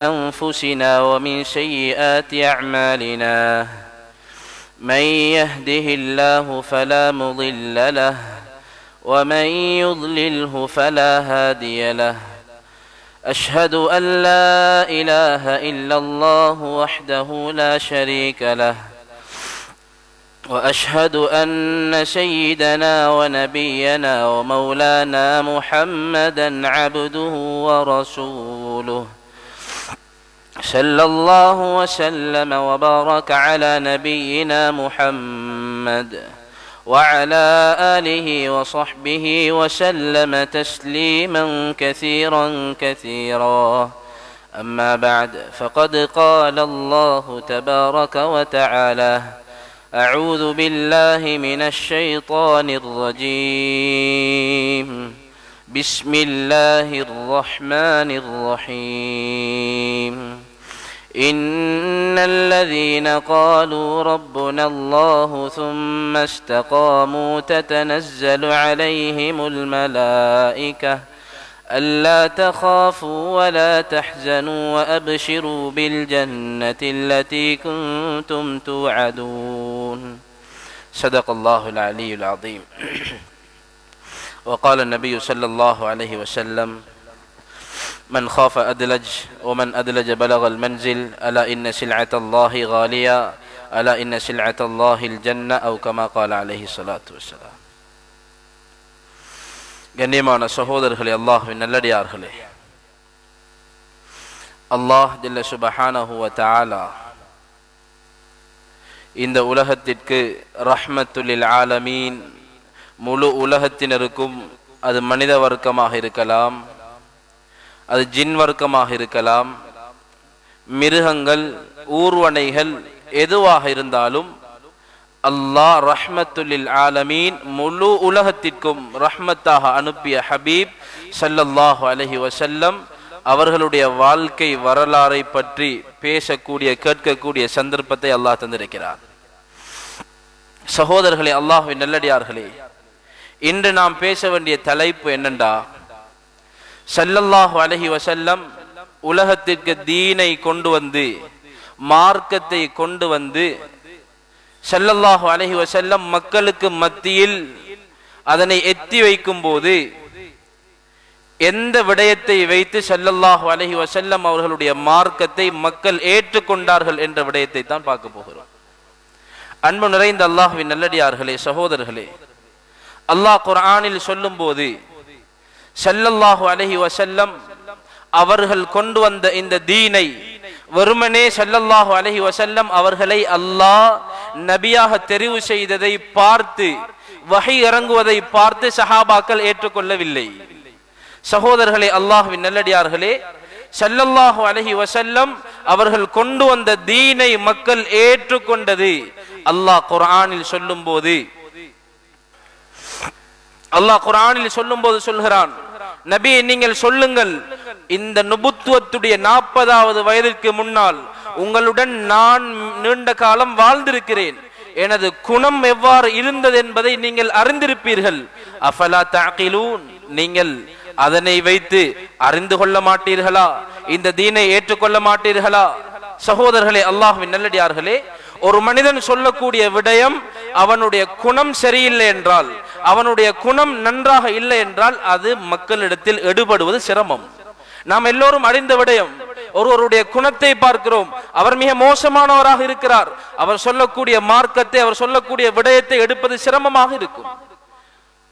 أنفسنا ومن سيئات أعمالنا من يهده الله فلا مضل له ومن يضلله فلا هادي له أشهد أن لا إله إلا الله وحده لا شريك له وأشهد أن سيدنا ونبينا ومولانا محمدا عبده ورسوله صلى الله وسلم وبارك على نبينا محمد وعلى آله وصحبه وسلم تسليما كثيرا كثيرا. أما بعد، فقد قال الله تبارك وتعالى: أعوذ بالله من الشيطان الرجيم. بسم الله الرحمن الرحيم. إن الذين قالوا ربنا الله ثم استقاموا تتنزل عليهم الملائكة ألا تخافوا ولا تحزنوا وأبشروا بالجنة التي كنتم توعدون. صدق الله العلي العظيم. وقال النبي صلى الله عليه وسلم: من خاف أدلج ومن أدلج بلغ المنزل ألا إن سلعة الله غالية ألا إن سلعة الله الجنة أو كما قال عليه الصلاة والسلام. கண்ணியமான சகோதரர்களே, அல்லாஹ்வின் நல்லடியார்களே, அல்லாஹ் ஜல்ல சுப்ஹானஹு வ தஆலா இந்த உலகத்திற்கு ரஹ்மத்துல் ஆலமீன், முழு உலகத்தினருக்கும், அது மனித வர்க்கமாக இருக்கலாம், அது ஜின் வர்க்கமாக இருக்கலாம், மிருகங்கள், ஊர்வனைகள், எதுவாக இருந்தாலும் அல்லாஹ் ரஹ்மத்துல் ஆலமீன் முழு உலகத்திற்கும் ரஹ்மத்தாக அனுப்பிய ஹபீப் ஸல்லல்லாஹு அலைஹி வஸல்லம் அவர்களுடைய வாழ்க்கை வரலாறை பற்றி பேசக்கூடிய, கேட்கக்கூடிய சந்தர்ப்பத்தை அல்லாஹ் தந்திருக்கிறார். சகோதரர்களே, அல்லாஹ்வின் நல்லடியார்களே, இன்று நாம் பேச வேண்டிய தலைப்பு என்னண்டா, ஸல்லல்லாஹு அலைஹி வஸல்லம் உலகத்திற்கு தீனை கொண்டு வந்து, மார்க்கத்தை கொண்டு வந்து, ஸல்லல்லாஹு அலைஹி வஸல்லம் மக்களுக்கு மத்தியில் அதனை எத்தி வைக்கும் போது எந்த விடயத்தை வைத்து ஸல்லல்லாஹு அலைஹி வஸல்லம் அவர்களுடைய மார்க்கத்தை மக்கள் ஏற்றுக்கொண்டார்கள் என்ற விடயத்தை தான் பார்க்க போகிறோம். அன்பு நிறைந்த அல்லாஹ்வின் நல்லடியார்களே, சகோதரர்களே, அல்லாஹ் குர்ஆனில் சொல்லும் போது ஸல்லல்லாஹு அலைஹி வஸல்லம் அவர்கள் கொண்டு வந்த இந்த தீனை வெறுமனே ஸல்லல்லாஹு அலைஹி வஸல்லம் அவர்களை அல்லாஹ் நபியாக தெரிவு செய்ததை பார்த்து, வஹி இறங்குவதை பார்த்து சஹாபாக்கள் ஏற்றுக்கொள்ளவில்லை. சகோதரர்களே, அல்லாஹ்வின் நல்லடியார்களே, ஸல்லல்லாஹு அலைஹி வஸல்லம் அவர்கள் கொண்டு வந்த தீனை மக்கள் ஏற்றுக்கொண்டது அல்லாஹ் குர்ஆனில் சொல்லும்போது சொல்கிறான்: நபி, நீங்கள் சொல்லுங்கள், இந்த நுபுத்துவத்துடைய 40வது வயதிற்கு முன்னால் உங்களுடன் நான் நீண்ட காலம் வாழ்ந்திருக்கிறேன். எனது குணம் எவ்வாறு இருந்தது என்பதை நீங்கள் அறிந்திருப்பீர்கள். அஃபலா தஅகிலூன், நீங்கள் அதனை வைத்து அறிந்து கொள்ள மாட்டீர்களா? இந்த தீனை ஏற்றுக்கொள்ள மாட்டீர்களா? சகோதரர்களே, அல்லாஹ்வின் நல்லடியார்களே, ஒரு மனிதன் சொல்லக்கூடிய விடயம் அவனுடைய குணம் சரியில்லை என்றால், அவனுடைய குணம் நன்றாக இல்லை என்றால் அது மக்களிடத்தில் எடுபடுவது சிரமம். நாம் எல்லோரும் அறிந்த விடயம். ஒருவருடைய குணத்தை பார்க்கிறோம், அவர் மிக மோசமானவராக இருக்கிறார், அவர் சொல்லக்கூடிய மார்க்கத்தை, அவர் சொல்லக்கூடிய விடயத்தை எடுப்பது சிரமமாக இருக்கும்.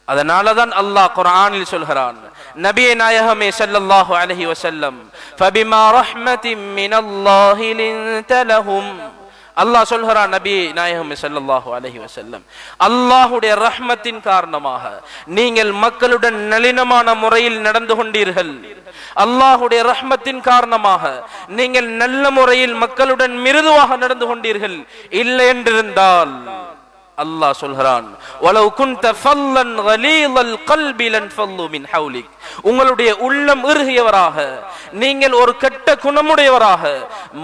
அதனாலதான் அல்லாஹ் குர்ஆனில் சொல்கிறான்: நபியே நாயகமே ஸல்லல்லாஹு அலைஹி வஸல்லம், ஃபபிமா ரஹ்மத்தின் மினல்லாஹி லின்த லஹும், அல்லாஹ் சொல்கிறான், நபி நாயகம் ஸல்லல்லாஹு அலைஹி வஸல்லம், அல்லாஹ்வுடைய ரஹ்மத்தின் காரணமாக நீங்கள் மக்களுடன் நளினமான முறையில் நடந்து கொண்டீர்கள். அல்லாஹ்வுடைய ரஹ்மத்தின் காரணமாக நீங்கள் நல்ல முறையில் மக்களுடன் மிருதுவாக நடந்து கொண்டீர்கள். இல்லை என்றிருந்தால் அல்லாஹ் சொல்கிறான், வலவ் குன்த ஃபல்லன் கலீலல் கல்பி லன்ஃபல்லு மின் ஹவுலிக், உங்களுடைய உள்ளம் இறுகியவராக, நீங்கள் ஒரு கெட்ட குணமுடையவராக,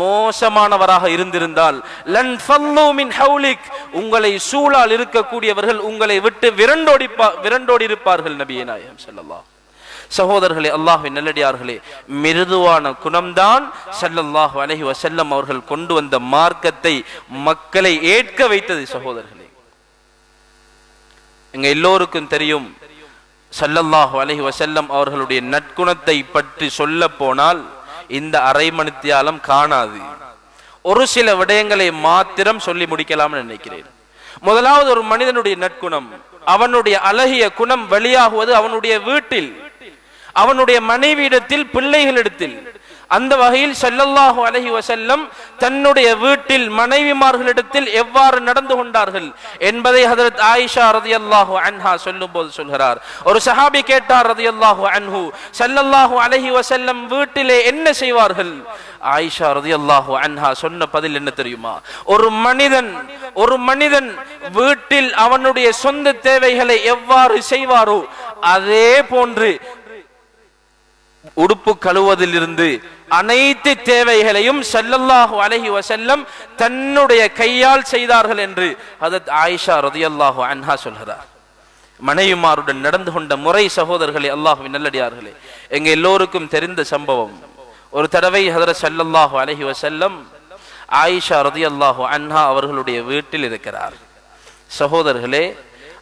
மோசமானவராக இருந்திருந்தால் லன்ஃபல்லு மின் ஹவுலிக், உங்களை சூழால் இருக்கக்கூடியவர்கள் உங்களை விட்டு விரண்டோடி இருப்பார்கள். நபியே நாயகம் ஸல்லல்லாஹு சகோதரர்களே, அல்லாஹ்வின் நல்லடியார்களே, மிருதுவான குணம்தான் ஸல்லல்லாஹு அலைஹி வஸல்லம் அவர்கள் கொண்டு வந்த மார்க்கத்தை மக்களை ஏற்க வைத்தது. சகோதரர்களே, எங்க எல்லோருக்கும் தெரியும், ஸல்லல்லாஹு அலைஹி வஸல்லம் அவர்களுடைய நற்குணத்தை பற்றி சொல்ல போனால் இந்த அரை மணித்தியாலம் காணாது. ஒரு சில விடயங்களை மாத்திரம் சொல்லி முடிக்கலாம்னு நினைக்கிறேன். முதலாவது, ஒரு மனிதனுடைய நற்குணம், அவனுடைய அழகிய குணம் வெளியாகுவது அவனுடைய வீட்டில், அவனுடைய மனைவியிடத்தில், பிள்ளைகளிடத்தில். அந்த வகையில் ஸல்லல்லாஹு அலைஹி வஸல்லம் தன்னுடைய வீட்டில் மனைவிமார்களிடத்தில் எவ்வாறு நடந்து கொண்டார்கள் என்பதை ஹஜ்ரத் ஆயிஷா ரலியல்லாஹு அன்ஹா சொல்லும்போது சொல்கிறார். ஒரு சஹாபி கேட்டார் ரலியல்லாஹு அன்ஹு, ஸல்லல்லாஹு அலைஹி வஸல்லம் வீட்டிலே என்ன செய்வார்கள்? ஆயிஷா ரலியல்லாஹு அன்ஹா சொன்ன பதில் என்ன தெரியுமா? ஒரு மனிதன் வீட்டில் அவனுடைய சொந்த தேவைகளை எவ்வாறு செய்வாரோ அதே போன்று உடுப்பு கழுவதிலிருந்து அனைத்து தேவைகளையும் ஸல்லல்லாஹு அலைஹி வஸல்லம் தன்னுடைய கையால் செய்தார்கள் என்று ஹஜ்ரத் ஆயிஷா ரலியல்லாஹு அன்ஹா சொல்கிறார். மனைவிமாருடன் நடந்து கொண்ட முறை, சகோதரர்களே, அல்லாஹ்வின் நல்லடியார்களே, எங்க எல்லோருக்கும் தெரிந்த சம்பவம். ஒரு தடவை ஹஜ்ரத் ஸல்லல்லாஹு அலைஹி வஸல்லம் ஆயிஷா ரலியல்லாஹு அன்ஹா அவர்களுடைய வீட்டில் இருக்கிறார். சகோதரர்களே,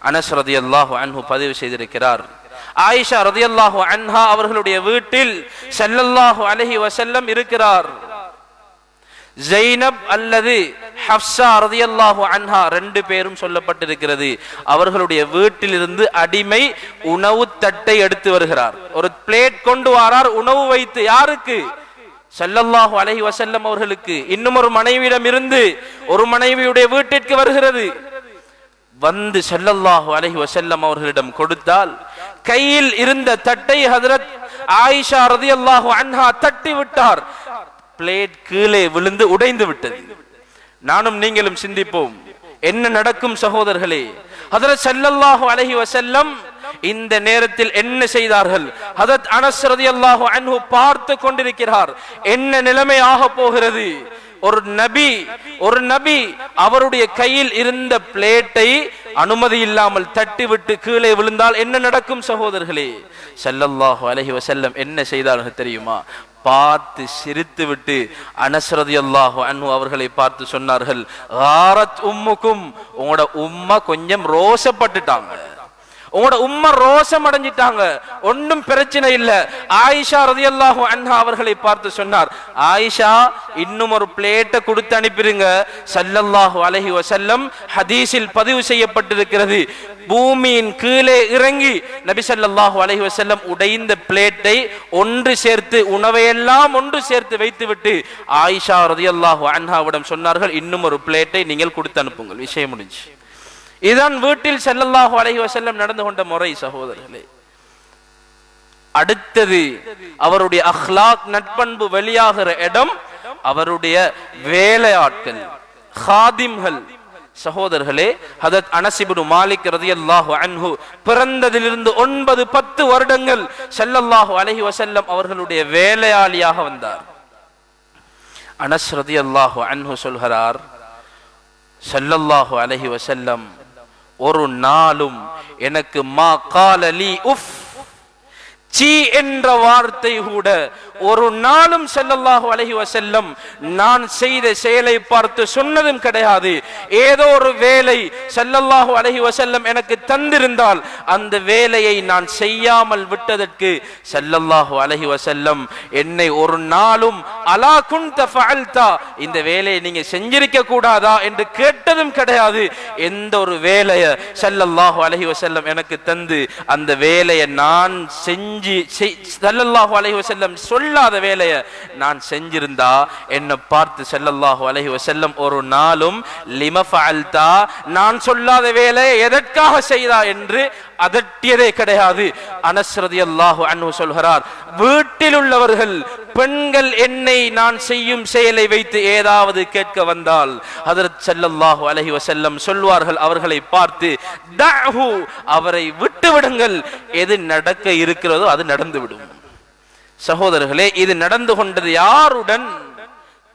அனஸ் ரலியல்லாஹு அன்ஹு பதிவு செய்திருக்கிறார், ஆயிஷா ரலியல்லாஹு அன்ஹா அவர்களுடைய வீட்டில் ஸல்லல்லாஹு அலைஹி வஸல்லம் இருக்கிறார். ஜைனப் அல்லது ஹப்ஸா ரலியல்லாஹு அன்ஹா ரெண்டு பேரும் சொல்லப்பட்டிருக்கிறது. அவர்களுடைய வீட்டிலிருந்து அடிமை உணவு தட்டை எடுத்து வருகிறார். ஒரு பிளேட் கொண்டு வரார், உணவு வைத்து. யாருக்கு? ஸல்லல்லாஹு அலைஹி வஸல்லம் அவர்களுக்கு. இன்னும் ஒரு மனைவியிடம் இருந்து ஒரு மனைவியுடைய வீட்டிற்கு வருகிறது. வந்து ஸல்லல்லாஹு அலைஹி வஸல்லம் அவர்களிடம் கொடுத்தால் கையில் இருந்த தட்டை ஹஜ்ரத் ஆயிஷா ரலியல்லாஹு அன்ஹா தட்டி விட்டார். பிளேட் கீழே விழுந்து உடைந்து விட்டது. நானும் நீங்களும் சிந்திப்போம், என்ன நடக்கும் சகோதரர்களே? ஹஜ்ரத் ஸல்லல்லாஹு அலைஹி வஸல்லம் இந்த நேரத்தில் என்ன செய்தார்கள்? ஹஜ்ரத் அனஸ் ரலியல்லாஹு அன்ஹு பார்த்து கொண்டிருக்கிறார், என்ன நிலைமை ஆக போகிறது. ஒரு நபி அவருடைய கையில் இருந்த பிளேட்டை அனுமதி இல்லாமல் தட்டிவிட்டு கீழே விழுந்தால் என்ன நடக்கும் சகோதரர்களே? ஸல்லல்லாஹு அலைஹி வஸல்லம் என்ன செய்தார்கள் தெரியுமா? பார்த்து சிரித்து விட்டு அனஸ் ரலியல்லாஹு அன்ஹு அவர்களை பார்த்து சொன்னார்கள், காரத் உம்முக்கும், உங்களோட உம்மா கொஞ்சம் ரோசப்பட்டுட்டாங்க, உங்களோட உம்மா ரோசம் அடைஞ்சிட்டாங்க, ஒன்னும் பிரச்சனை இல்ல. ஆயிஷா ரலியல்லாஹு அன்ஹா அவர்களை பார்த்து சொன்னார், ஆயிஷா இன்னும் ஒரு பிளேட்டை கொடுத்து அனுப்பிடுங்க. ஸல்லல்லாஹு அலைஹி வஸல்லம் ஹதீஸில் பதிவு செய்யப்பட்டிருக்கிறது, பூமியின் கீழே இறங்கி நபி ஸல்லல்லாஹு அலைஹி வஸல்லம் உடைந்த பிளேட்டை ஒன்று சேர்த்து, உணவையெல்லாம் ஒன்று சேர்த்து வைத்துவிட்டு ஆயிஷா ரலியல்லாஹு அன்ஹாவிடம் சொன்னார்கள், இன்னும் ஒரு பிளேட்டை நீங்கள் கொடுத்து அனுப்புங்கள், விஷயம் முடிஞ்சு. இதுதான் வீட்டில் ஸல்லல்லாஹு அலைஹி வஸல்லம் நடந்து கொண்ட முறை சகோதரர்களே. அடுத்தது, அவருடைய அக்லாக் நட்பண்பு வெளியாகிற இடம் அவருடைய வேலையாட்கள், காதிம்கள். சகோதரர்களே, ஹஜ்ரத் அனஸ் இப்னு மாலிக் ரலியல்லாஹு அன்ஹு பிறந்ததிலிருந்து 9-10 வருடங்கள் ஸல்லல்லாஹு அலைஹி வஸல்லம் அவர்களுடைய வேலையாளியாக வந்தார். அனஸ் ரலியல்லாஹு அன்ஹு சொல்கிறார், ஸல்லல்லாஹு அலைஹி வஸல்லம் ஒரு நாளும் எனக்கு மா கால லி உஃப், சீ என்ற வார்த்தை கூட ஒரு நாளும் ஸல்லல்லாஹு அலைஹி வஸல்லம் நான் செய்த செயலை பார்த்து சொன்னதும் கிடையாது. ஏதோ ஒரு வேலை ஸல்லல்லாஹு அலைஹி வஸல்லம் எனக்கு தந்திருந்தால் அந்த வேலையை நான் செய்யாமல் விட்டதற்கு ஸல்லல்லாஹு அலைஹி வஸல்லம் என்னை ஒரு நாளும் அலா குன்த ஃபஅல்தா, இந்த வேலையை நீங்க செஞ்சிருக்க கூடாதா என்று கேட்டதும் கிடையாது. எந்த ஒரு வேலையை ஸல்லல்லாஹு அலைஹி வஸல்லம் எனக்கு தந்து அந்த வேலையை நான் ஸல்லல்லாஹு அலைஹி வஸல்லம் சொல்லாத வேலையை நான் செஞ்சிருந்தா என்னை பார்த்து ஸல்லல்லாஹு அலைஹி வஸல்லம் ஒரு நாளும் லிம ஃபஅல்தா, நான் சொல்லாத வேலையை எதற்காக செய்தா என்று அதட்டியதே கிடையாது. அனஸ் ரலியல்லாஹு அன்ஹு சொல்கிறார், வீட்டில் உள்ளவர்கள் பெண்கள் என்னை நான் செய்யும் செயலை வைத்து ஏதாவது கேட்க வந்தால் ஹஜ்ரத் ஸல்லல்லாஹு அலைஹி வஸல்லம் சொல்வார்கள் அவர்களை பார்த்து, தஅஹு, அவரை விட்டு விடுங்கள், எது நடக்க இருக்கிறதோ அது நடந்துவிடும். சகோதரர்களே, இது நடந்து கொண்டது யாருடன்?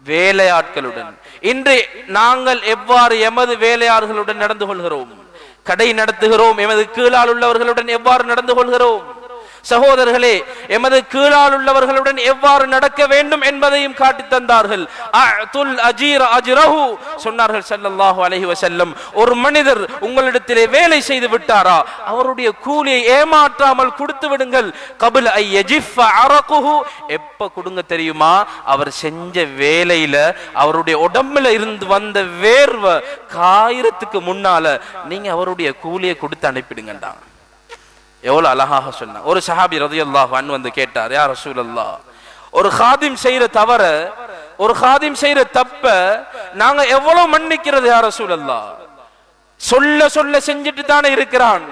வேலையாட்களுடன். இன்று நாங்கள் எவ்வாறு எமது வேலையாளர்களுடன் நடந்து கொள்கிறோம்? கடை நடத்துகிறோம், எமது கீழால் உள்ளவர்களுடன் எவ்வாறு நடந்து கொள்கிறோம்? சகோதரர்களே, எமது கீழால் உள்ளவர்களுடன் எவ்வாறு நடக்க வேண்டும் என்பதையும் காட்டி தந்தார்கள். அஅதுல் அஜீர அஜ்ரஹு சொன்னார்கள் ஸல்லல்லாஹு அலைஹி வஸல்லம், ஒரு மனிதர் உங்களிடத்திலே வேலை செய்து விட்டாரா, அவருடைய கூலியை ஏமாற்றாமல் கொடுத்து விடுங்கள். கபில் ஐ யஜிஃப அரகுஹு, எப்ப கொடுங்க தெரியுமா, அவர் செஞ்ச வேலையில அவருடைய உடம்புல இருந்து வந்த வேர்வை காயிரத்துக்கு முன்னால நீங்க அவருடைய கூலியை கொடுத்து அனுப்பிடுங்கடா. எவ்வளவு அழகாக சொன்னா. ஒரு சஹாபி ரலியல்லாஹு அன்ஹு வந்து கேட்டார், யா ரசூலல்லாஹ், ஒரு காதிம் செய்யற தவற, ஒரு காதிம் செய்யற தப்ப நாங்க எவ்வளவு மன்னிக்கிறது யா ரசூலல்லாஹ்? சொல்ல சொல்ல செஞ்சுட்டு தானே இருக்கிறான்,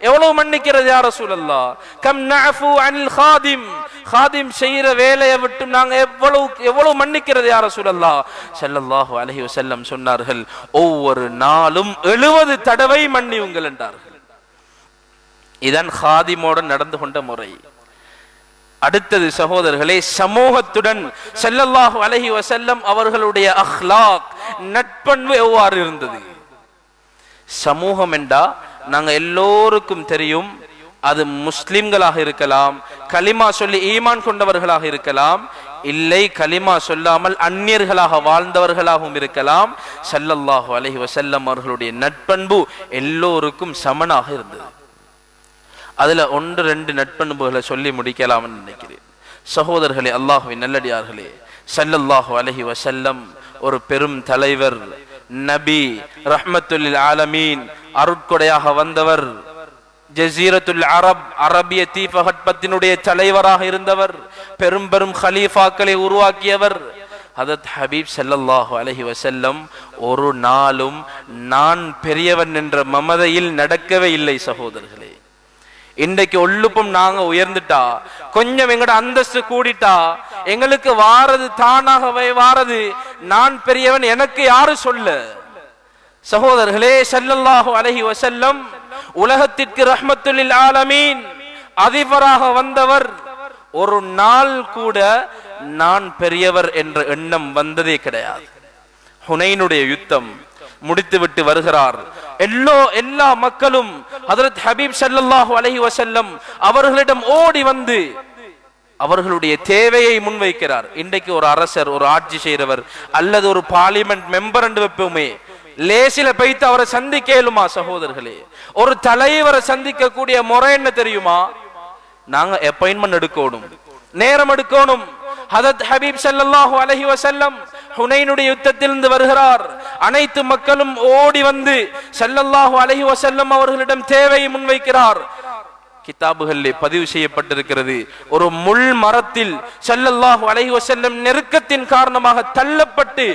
எவ்வளவு மன்னிக்கிறது யா ரசூலல்லாஹ்? கம் நஅஃபு அனில் காதிம், காதிம் செய்யற வேலையை விட்டு நாங்க எவ்வளவு மன்னிக்கிறது யா ரசூலல்லாஹ்? ஸல்லல்லாஹு அலைஹி வஸல்லம் சொன்னார்கள், ஒவ்வொரு நாளும் 70 தடவை மன்னியுங்கள் என்றார்கள். இதன் காதிமோட நடந்து கொண்ட முறை. அடுத்தது சகோதரர்களே, சமூகத்துடன் ஸல்லல்லாஹு அலைஹி வஸல்லம் அவர்களுடைய அஹ்லாக், நட்பண்பு எவ்வாறு இருந்தது? சமூகம் என்றா நாங்க எல்லோருக்கும் தெரியும், அது முஸ்லிம்களாக இருக்கலாம், கலிமா சொல்லி ஈமான் கொண்டவர்களாக இருக்கலாம், இல்லை கலிமா சொல்லாமல் அந்நியர்களாக வாழ்ந்தவர்களாகவும் இருக்கலாம். ஸல்லல்லாஹு அலைஹி வஸல்லம் அவர்களுடைய நட்பண்பு எல்லோருக்கும் சமனாக இருந்தது. அதுல 1-2 நட்பண்புகளை சொல்லி முடிக்கலாம்னு நினைக்கிறேன். சகோதரர்களே, அல்லாஹ்வின் நல்லடியார்களே, ஸல்லல்லாஹு அலைஹி வஸல்லம் ஒரு பெரும் தலைவர், நபி, ரஹ்மத்துல் ஆலமீன், அருட்கொடையாக வந்தவர், ஜஸீரத்துல் அரப், அரபிய தீபகற்பத்தினுடைய தலைவராக இருந்தவர், பெரும் பெரும் ஹலீஃபாக்களை உருவாக்கியவர். ஹதரத் ஹபீப் ஸல்லல்லாஹு அலைஹி வஸல்லம் ஒரு நாளும் நான் பெரியவன் என்ற மமதையில் நடக்கவே இல்லை. சகோதரர்களே, இன்றைக்கு ஒள்ளுப்பும் நாங்க உயர்ந்துட்டா, கொஞ்சம் எங்கட அந்தஸ்து கூடிட்டா, எங்களுக்கு வாரது தானாகவே வாரது, நான் பெரியவன் எனக்கு யாரு சொல்ல? சகோதரர்களே, ஸல்லல்லாஹு அலைஹி வஸல்லம் உலகத்திற்கு ரஹ்மத்துல் ஆலமீன், அதிபராக வந்தவர். ஒரு நாள் கூட நான் பெரியவர் என்ற எண்ணம் வந்ததே கிடையாது. ஹுனைனுடைய யுத்தம் முடித்துவிட்டு வருகிறார். எல்லா மக்களும் ஹஜ்ரத் ஹபீப் ஸல்லல்லாஹு அலைஹி வஸல்லம் அவர்களிடம் ஓடி வந்து அவர்களுடைய தேவையை முன்வைக்கிறார். இன்றைக்கு ஒரு அரசர், ஒரு ஆட்சி செய்கிறவர் அல்லது ஒரு பார்லிமெண்ட் மெம்பர் என்று வைப்போமே, லேசில பைத்து அவரை சந்திக்க இயலுமா? சகோதரர்களே, ஒரு தலைவரை சந்திக்க கூடிய முறை என்ன தெரியுமா? நாங்க அப்பாயின்மெண்ட் எடுக்கணும், நேரம் எடுக்கணும். ஹஜ்ரத் ஹபீப் ஸல்லல்லாஹு அலைஹி வஸல்லம் ஹுனைனுடைய யுத்தத்திலிருந்து வருகிறார். அனைத்து மக்களும் ஓடி வந்து ஸல்லல்லாஹு அலைஹி வஸல்லம் அவர்களிடம் தேவையை முன்வைக்கிறார். கிதாபுகளிலே பதிவு செய்யப்பட்டிருக்கிறது, ஒரு முள் மரத்தில் ஸல்லல்லாஹு அலைஹி வஸல்லம் நெருக்கத்தின் காரணமாக தள்ளப்பட்டு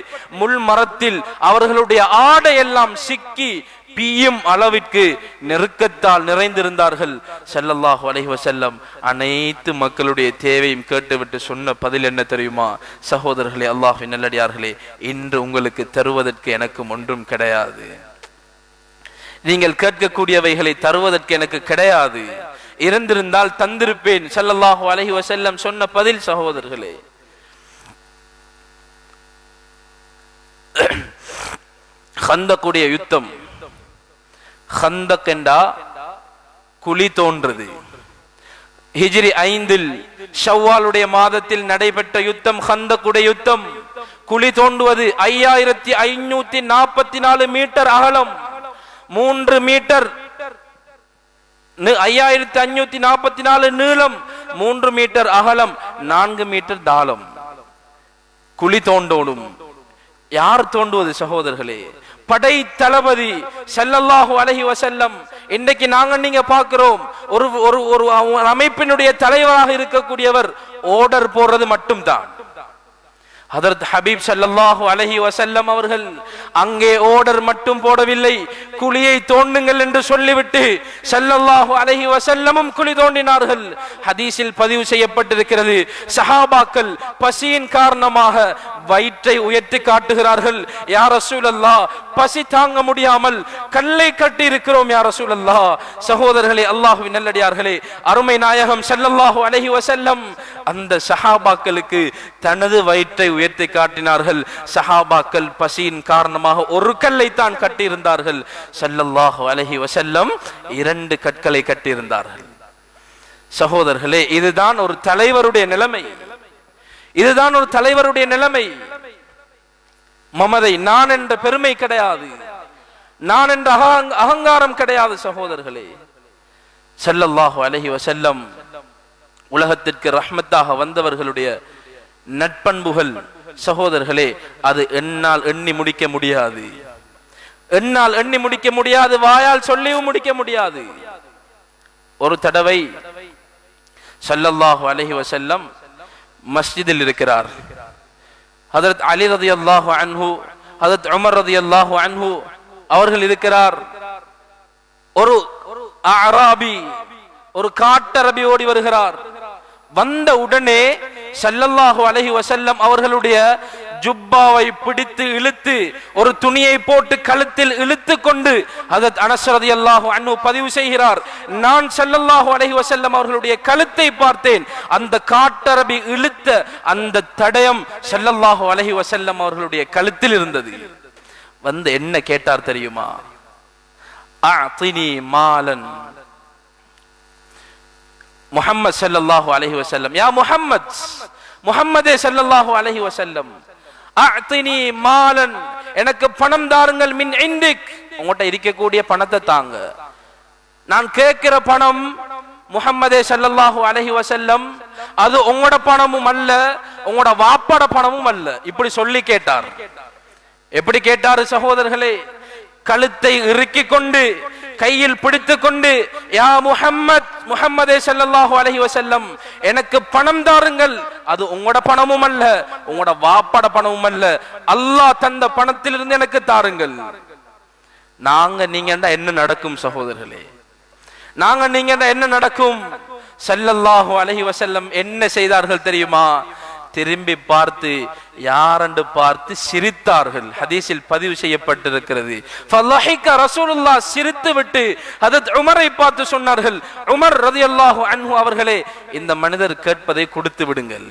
முள் மரத்தில் அவர்களுடைய ஆடை எல்லாம் சிக்கி பியும் அளவிற்கு நெருக்கத்தால் நிறைந்திருந்தார்கள். ஸல்லல்லாஹு அலைஹி வஸல்லம் அனைத்து மக்களுடைய தேவையும் கேட்டுவிட்டு சொன்ன பதில் என்ன தெரியுமா? சகோதரர்களே, அல்லாஹ்வின் நல்லடியார்களே, இன்று உங்களுக்கு தருவதற்கு எனக்கு ஒன்றும் கிடையாது. நீங்கள் கேட்கக்கூடியவைகளை தருவதற்கு எனக்கு கிடையாது. இருந்திருந்தால் தந்திருப்பேன். ஸல்லல்லாஹு அலைஹி வஸல்லம் சொன்ன பதில் சகோதரர்களே, கந்தக்குடைய யுத்தம். கந்தக் என்றா குழி தோன்றது. ஹிஜ்ரி 5 ஷவ்வாலுடைய மாதத்தில் நடைபெற்ற யுத்தம் கந்தக்குடைய யுத்தம். குழி தோண்டுவது 5544 மீட்டர் அகலம், 3 மீட்டர் 5544 நீளம், 3 மீட்டர் அகலம், 4 மீட்டர் தாளம். குழி தோண்டோடும். யார் தோண்டுவது சகோதரர்களே? படை தளபதி ஸல்லல்லாஹு அலைஹி வஸல்லம். இன்றைக்கு நாங்க நீங்க பார்க்கிறோம், ஒரு அமைப்பினுடைய தலைவராக இருக்கக்கூடியவர் ஆர்டர் போடுறது மட்டும்தான். ஹஜ்ரத் ஹபீப் ஸல்லல்லாஹு அலைஹி வஸல்லம் அவர்கள் அங்கே ஆர்டர் மட்டும் போடவில்லை, குழியை தோண்டுங்கள் என்று சொல்லிவிட்டு ஸல்லல்லாஹு அலைஹி வஸல்லமும் குழி தோண்டினார்கள். ஹதீஸில் பதிவு செய்யப்பட்டிருக்கிறது, சஹாபாக்கள் பசியின் காரணமாக வயிற்றை உயர்த்தி காட்டுகிறார்கள். யா ரசூலல்லாஹ், பசி தாங்க முடியாமல் கல்லை கட்டி இருக்கிறோம் யா ரசூலல்லாஹ். சகோதரர்களே, அல்லாஹ்வின் நல்லடியார்களே, அருமை நாயகம் ஸல்லல்லாஹு அலைஹி வஸல்லம் அந்த சஹாபாக்களுக்கு தனது வயிற்றை உயர்த்தி காட்டினார்கள். சஹாபாக்கள் பசியின் காரணமாக ஒரு கல்லை தான் கட்டியிருந்தார்கள். ஸல்லல்லாஹு அலைஹி வஸல்லம் 2 கற்களை கட்டியிருந்தார்கள். சகோதரர்களே, இதுதான் ஒரு தலைவருடைய நிலைமை. இதுதான் ஒரு தலைவருடைய நிலைமை. மமதை, நான் என்ற பெருமை கிடையாது, நான் என்ற அகங்காரம் கிடையாது. சகோதரர்களே, ஸல்லல்லாஹு அலைஹி வஸல்லம் உலகத்திற்கு ரஹ்மத்தாக வந்தவர்களுடைய நட்பண்புகள் சகோதரர்களே, அது என்னால் எண்ணி முடிக்க முடியாது, என்னால் எண்ணி முடிக்க முடியாது, வாயால் சொல்லியும் முடிக்க முடியாது. ஒரு தடவை ஸல்லல்லாஹு அலைஹி வஸல்லம் மஸ்ஜிதில் இருக்கிறார். ஹஜ்ரத் அலி ரலியல்லாஹு அன்ஹு, ஹஜ்ரத் உமர் ரலியல்லாஹு அன்ஹு அவர்கள் இருக்கிறார். ஒரு அராபி, ஒரு காட்டரபி ஓடி வருகிறார். வந்த உடனே ஸல்லல்லாஹு அலைஹி வஸல்லம் அவர்களுடைய ஜுப்பாவை பிடித்து இழுத்து, ஒரு துணியை போட்டு கழுத்தில் இழுத்து கொண்டு ஹஜ்ரத் அனஸ் ரலியல்லாஹு அன்ஹு பதிவு செய்கிறார், நான் ஸல்லல்லாஹு அலைஹி வஸல்லம் அவர்களுடைய கழுத்தை பார்த்தேன். அந்த காட்டரபி இழுத்த அந்த தடயம் ஸல்லல்லாஹு அலைஹி வஸல்லம் அவர்களுடைய கழுத்தில் இருந்தது. வந்து என்ன கேட்டார் தெரியுமா? அஅதினி மாலன். முஹம்மது ஸல்லல்லாஹு அலைஹி வஸல்லம், யா முஹம்மத், முஹம்மதே ஸல்லல்லாஹு அலைஹி வஸல்லம், அஅதினி மாலன், எனக்கு பணம் தாருங்கள், மின் இந்திக், உங்கள்கிட்ட இருக்கக்கூடிய பணத்தை தாங்க. நான் கேட்கிற பணம் முஹம்மதே ஸல்லல்லாஹு அலைஹி வஸல்லம், அது உங்களோட பணமும் அல்ல, உங்களோட வாப்பட பணமும் அல்ல. இப்படி சொல்லி கேட்டார். எப்படி கேட்டாரு சகோதரர்களே? கழுத்தை இறுக்கி கொண்டு, கையில் பிடித்து கொண்டு, யா முஹம்மத், முஹம்மதே ஸல்லல்லாஹு அலைஹி வஸல்லம், எனக்கு பணம் தாருங்கள், அது உங்களோட பணமும் அல்ல, உங்களோட வாப்பட பணமும் அல்ல, அல்லாஹ் தந்த பணத்திலிருந்து எனக்கு தாருங்கள். நாங்க நீங்க என்ன நடக்கும் சகோதரர்களே? நாங்க நீங்க என்ன நடக்கும்? ஸல்லல்லாஹு அலைஹி வஸல்லம் என்ன செய்தார்கள் தெரியுமா? திரும்பி பார்த்து, யாரென்று பார்த்து சிரித்தார்கள். ஹதீஸில் பதிவு செய்யப்பட்டிருக்கிறது. ஃபலஹிக ரசூலுல்லாஹ், சிரித்து விட்டு ஹஜ்ரத் உமரை பார்த்து சொன்னார்கள், உமர் ரலியல்லாஹு அன்ஹு அவர்களே, இந்த மனிதர் கேட்பதை கொடுத்து விடுங்கள்.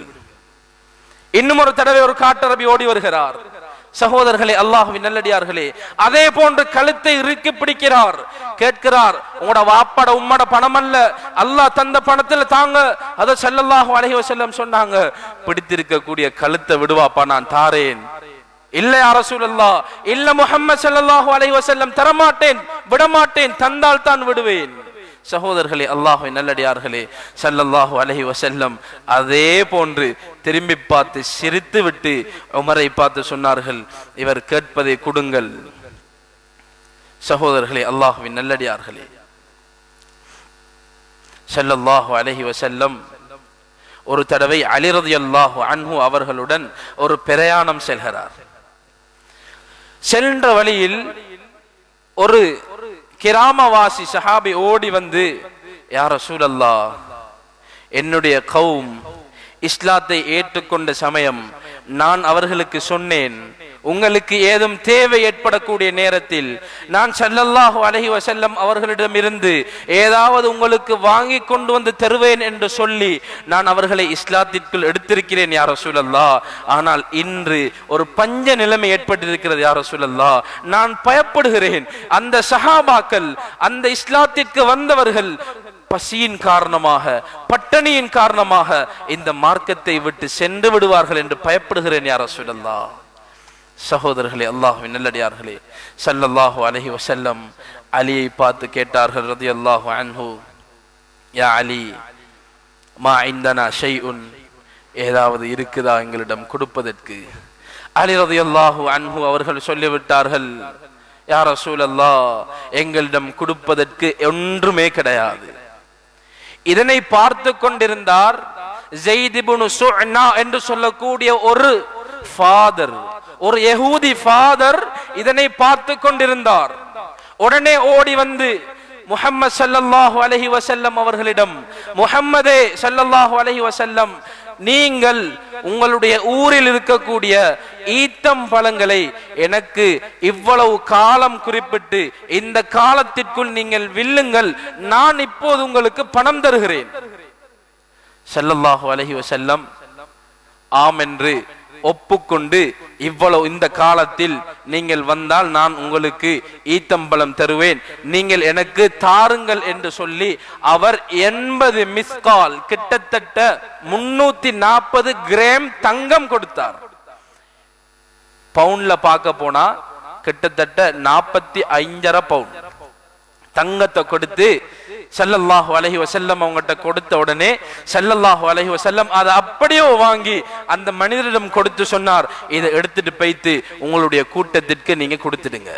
இன்னும் ஒரு தடவை ஒரு காட்டரபி ஓடி வருகிறார். சகோதரர்களே, அல்லாஹ்வின் நல்லடியார்களே, அதே போன்று கழுத்தை இறுக்கி பிடிக்கிறார். கேட்கிறார், உங்களோட வாப்பட உம்மட பணம் அல்ல, அல்லாஹ் தந்த பணத்தில் தாங்க. அத ஸல்லல்லாஹு அலைஹி வஸல்லம் சொன்னாங்க, பிடித்திருக்கக்கூடிய கழுத்தை விடுவாப்பா, நான் தாரேன். இல்ல யா ரசூலல்லாஹ், இல்ல முஹம்மது ஸல்லல்லாஹு அலைஹி வஸல்லம், தரமாட்டேன், விடமாட்டேன், தந்தால் தான் விடுவேன். சகோதரர்களே, அல்லாஹ்வின் நல்லடியார்களே, ஸல்லல்லாஹு அலைஹி வஸல்லம் அதே போன்று திரும்பி பார்த்து சிரித்து விட்டு உமரை பார்த்து சொன்னார்கள், இவர் கேட்பதை கொடுங்கள். சகோதரர்களே, அல்லாஹ்வின் நல்லடியார்களே, ஸல்லல்லாஹு அலைஹி வஸல்லம் ஒரு தடவை அலி ரலியல்லாஹு அன்ஹு அவர்களுடன் ஒரு பிரயாணம் செல்கிறார். சென்ற வழியில் ஒரு கிராமவாசி சஹாபி ஓடி வந்து, யா ரசூலல்லாஹ், என்னுடைய கௌம் இஸ்லாத்தை ஏற்றுக்கொண்ட சமயம் நான் அவர்களுக்கு சொன்னேன், உங்களுக்கு ஏதும் தேவை ஏற்படக்கூடிய நேரத்தில் நான் ஸல்லல்லாஹு அலைஹி வஸல்லம் அவர்களிடமிருந்து ஏதாவது உங்களுக்கு வாங்கி கொண்டு வந்து தருவேன் என்று சொல்லி நான் அவர்களை இஸ்லாத்திற்குள் எடுத்திருக்கிறேன் யா ரசூலல்லாஹ். ஆனால் இன்று ஒரு பஞ்ச நிலைமை ஏற்பட்டிருக்கிறது யா ரசூலல்லாஹ், நான் பயப்படுகிறேன். அந்த சஹாபாக்கள், அந்த இஸ்லாத்திற்கு வந்தவர்கள் பசியின் காரணமாக, பட்டணியின் காரணமாக இந்த மார்க்கத்தை விட்டு சென்று விடுவார்கள் என்று பயப்படுகிறேன் யா ரசூலல்லாஹ். சகோதரர்களே, அல்லாஹ்வின் நல்லடியார்களே, ஸல்லல்லாஹு அலைஹி வஸல்லம் அலியை பார்த்து கேட்டார்கள் ரலியல்லாஹு அன்ஹு, யா அலி, மா இந்தனா ஷைஉன், ஏதாவது இருக்குதா எங்களிடம் கொடுப்பதற்கு? அலி ரலியல்லாஹு அன்ஹு அவர்கள் சொல்லிவிட்டார்கள், யா ரசூலல்லாஹ், எங்களிடம் கொடுப்பதற்கு ஒன்றுமே கிடையாது. இதனை பார்த்து கொண்டிருந்தார் ஸைத் இப்னு சுஅனா என்று சொல்லக்கூடிய ஒரு ஃபாதர், ஒரு யஹூதி ஃபாதர் இதனை பார்த்து கொண்டிருந்தார். உடனே ஓடி வந்து முஹம்மது ஸல்லல்லாஹு அலைஹி வஸல்லம் அவர்களிடம், முஹம்மதே ஸல்லல்லாஹு அலைஹி வஸல்லம், நீங்கள் உங்களுடைய ஊரில் இருக்கக்கூடிய ஈத்தம் பழங்களை எனக்கு இவ்வளவு காலம் குறிப்பிட்டு இந்த காலத்திற்குள் நீங்கள் வில்லுங்கள், நான் இப்போது உங்களுக்கு பணம் தருகிறேன். ஸல்லல்லாஹு அலைஹி வஸல்லம் ஆம் என்று ஒப்புக்கொண்டு இவ்வளவு இந்த காலத்தில் நீங்கள் வந்தால் நான் உங்களுக்கு ஈத்தம்பழம் தருவேன், நீங்கள் எனக்கு தாருங்கள் என்று சொல்லி அவர் 80 மிஸ்கால் கிட்டத்தட்ட 340 கிராம் தங்கம் கொடுத்தார். பவுன்ல பார்க்க போனா கிட்டத்தட்ட 45.5 பவுன் தங்கத்தை கொடுத்து ஸல்லல்லாஹு அலைஹி வஸல்லம் அவங்ககிட்ட கொடுத்த உடனே ஸல்லல்லாஹு அலைஹி வஸல்லம் அதை அப்படியே வாங்கி அந்த மனிதரிடம் கொடுத்து சொன்னார், இதை எடுத்துட்டு போய்த்து உங்களுடைய கூட்டத்திற்கு நீங்க கொடுத்துடுங்க.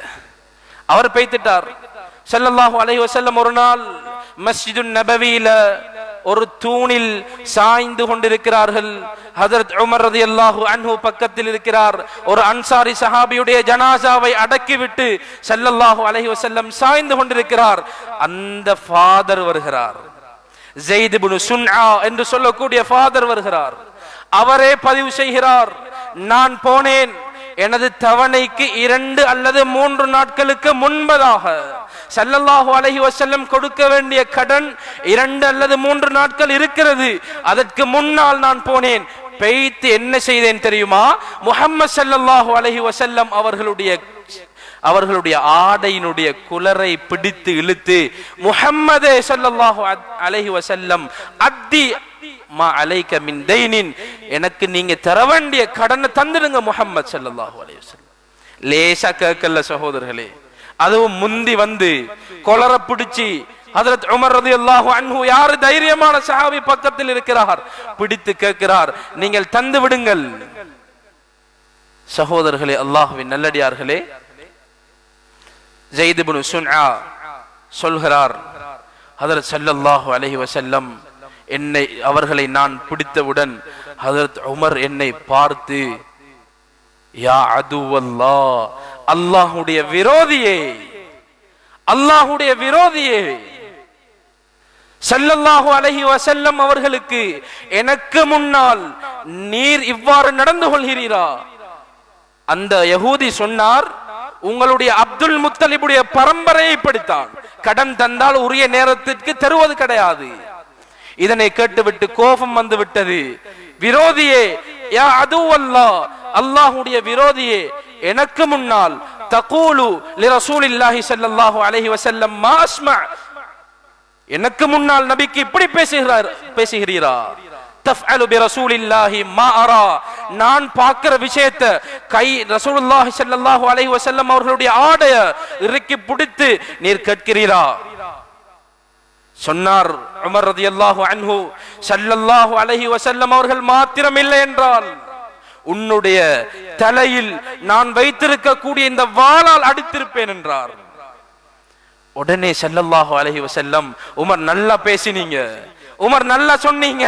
அவர் போய்த்துட்டார். ஸல்லல்லாஹு அலைஹி வஸல்லம் ஒரு நாள் மஸ்ஜிதுன் நபவியில ஒரு தூணில் சாய்ந்து கொண்டிருக்கிறார்கள். ஹஜ்ரத் உமர் ரலியல்லாஹு அன்ஹு பக்கத்தில் இருக்கிறார். ஒரு அன்சாரி சஹாபியுடைய ஜனாசாவை அடக்கிவிட்டு ஸல்லல்லாஹு அலைஹி வஸல்லம் சாய்ந்து கொண்டிருக்கிறார். அந்த ஃபாதர் வருகிறார், ஸைத் இப்னு சுன்ஆ என்று சொல்லக்கூடிய ஃபாதர் வருகிறார். அவரே பதிவு செய்கிறார், நான் போனேன் எனது தவணைக்கு 2 அல்லது 3 நாட்களுக்கு முன்பதாக ஸல்லல்லாஹு அலைஹி வஸல்லம் கொடுக்க வேண்டிய கடன் 2 அல்லது 3 நாட்கள் இருக்கிறது. அதற்கு முன்னால் நான் போனேன். பெய்த்து என்ன செய்தேன் தெரியுமா? முஹம்மது ஸல்லல்லாஹு அலைஹி வஸல்லம் அவர்களுடைய ஆடையினுடைய குலரை பிடித்து இழுத்து, முஹம்மதே ஸல்லல்லாஹு அலைஹி வஸல்லம் அத்தி மா அலைக மின் தைனின், எனக்கு நீங்க தர வேண்டிய கடனை தந்துடுங்க முஹம்மது ஸல்லல்லாஹு அலைஹி வஸல்லம். லேசா கேட்கல சகோதரர்களே, அதுவும் முந்தி வந்து கொலர பிடிச்சி ஹஜ்ரத் உமர் ரலியல்லாஹு அன்ஹு, யார் தைரியமான சஹாபி பக்கத்தில் இருக்கிறார், பிடித்து கேட்கிறார், நீங்கள் தந்து விடுங்கள். சகோதரர்களே, அல்லாஹ்வின் நல்லடியார்களே, ஸைத் இப்னு சுன்ஆ சொல்கிறார், ஹஜ்ரத் ஸல்லல்லாஹு அலைஹி வஸல்லம் அவர்களை நான் பிடித்தவுடன் ஹஜ்ரத் உமர் என்னை பார்த்து, யா அதுவல்லாஹ், அல்லாஹ்வுடைய விரோதியே, அல்லாஹ்வுடைய விரோதியே, ஸல்லல்லாஹு அலைஹி வஸல்லம் அவர்களுக்கு எனக்கு முன்னால் நீர் இவ்வாறு நடந்து கொள்கிறீரா? அந்த யஹூதி சொன்னார், உங்களுடைய அப்துல் முத்தலிபுடைய பரம்பரையை படித்தான், கடன் தந்தால் உரிய நேரத்திற்கு தருவது கிடையாது. இதனை கேட்டுவிட்டு கோபம் வந்து விட்டது. விரோதியே, யா அதுவல்லாஹ், அல்லாஹ்வுடைய விரோதியே, எனக்கு முன்னால் தகூலு லிரசூலில்லாஹி ஸல்லல்லாஹு அலைஹி வஸல்லம் மா அஸ்மா, எனக்கு முன்னால் நபிக்கு இப்படி பேசுகிறீரா? தஃஅலு பிரசூலில்லாஹி மா அரா, நான் பார்க்கிற விஷயத்தை கை ரசூலுல்லாஹி ஸல்லல்லாஹு அலைஹி வஸல்லம் அவர்களுடைய ஆடைய இறுக்கி பிடித்து நீர் கேட்கிறீரா? சொன்னார் உமர் ரலியல்லாஹு அன்ஹு, ஸல்லல்லாஹு அலைஹி வஸல்லம் அவர்கள் மாத்திரம் இல்லை என்றால் உன்னுடைய தலையில் நான் வைத்திருக்கக்கூடிய இந்த வாளால் அடித்திருப்பேன் என்றார். உடனே ஸல்லல்லாஹு அலைஹி வஸல்லம், உமர் நல்லா பேசினீங்க, உமர் நல்லா சொன்னீங்க.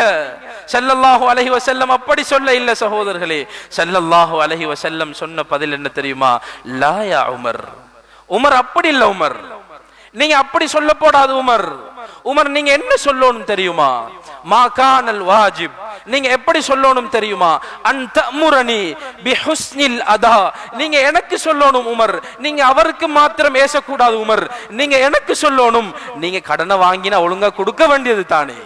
ஸல்லல்லாஹு அலைஹி வஸல்லம் அப்படி சொல்ல இல்ல சகோதரர்களே. ஸல்லல்லாஹு அலைஹி வஸல்லம் சொன்ன பதில் என்ன தெரியுமா? லா யா உமர், உமர் அப்படி இல்ல, உமர் நீங்க அப்படி சொல்ல போடாது. உமர் உமர் நீங்க என்ன சொல்லணும் தெரியுமா? மா கானல் வாஜிப், நீங்க எப்படி சொல்லணும் தெரியுமா? அன் தமுரனி பிஹுஸ்னில் அதா, நீங்க எனக்கு சொல்லணும் உமர், நீங்க அவருக்கு மாத்திரம் ஏசக்கூடாது உமர், நீங்க எனக்கு சொல்லணும், நீங்க கடனை வாங்கினா ஒழுங்கா கொடுக்க வேண்டியது தானே.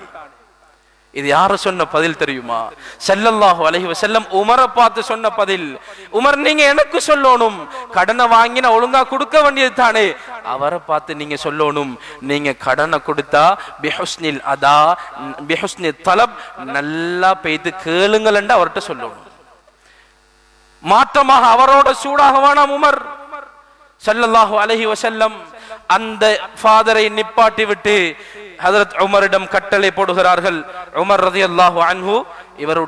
இது யார சொன்ன பதில் தெரியுமா? ஸல்லல்லாஹு அலைஹி வஸல்லம் உமரை பார்த்து சொன்ன பதில். உமர் நீங்க எனக்கு சொல்லணும், கடனை வாங்கினா ஒழுங்கா கொடுக்க வேண்டியது தானே. அவரை பார்த்து நீங்க சொல்லணும், நீங்க கடனை கொடுத்தா பிஹுஸ்னில் அதா, பிஹுஸ்னில் தலப், நல்லா பெய்து கேளுங்கள் என்று அவர்கிட்ட சொல்லணும். மாற்றமாக அவரோட சூடாக வேணாம் உமர். ஸல்லல்லாஹு அலைஹி வஸல்லம் அந்த ஃபாதரை நிப்பாட்டி விட்டு ஹஜ்ரத் உமரிடம் கட்டளை போடுகிறார்கள். உமர் ரலியல்லாஹு அன்ஹு,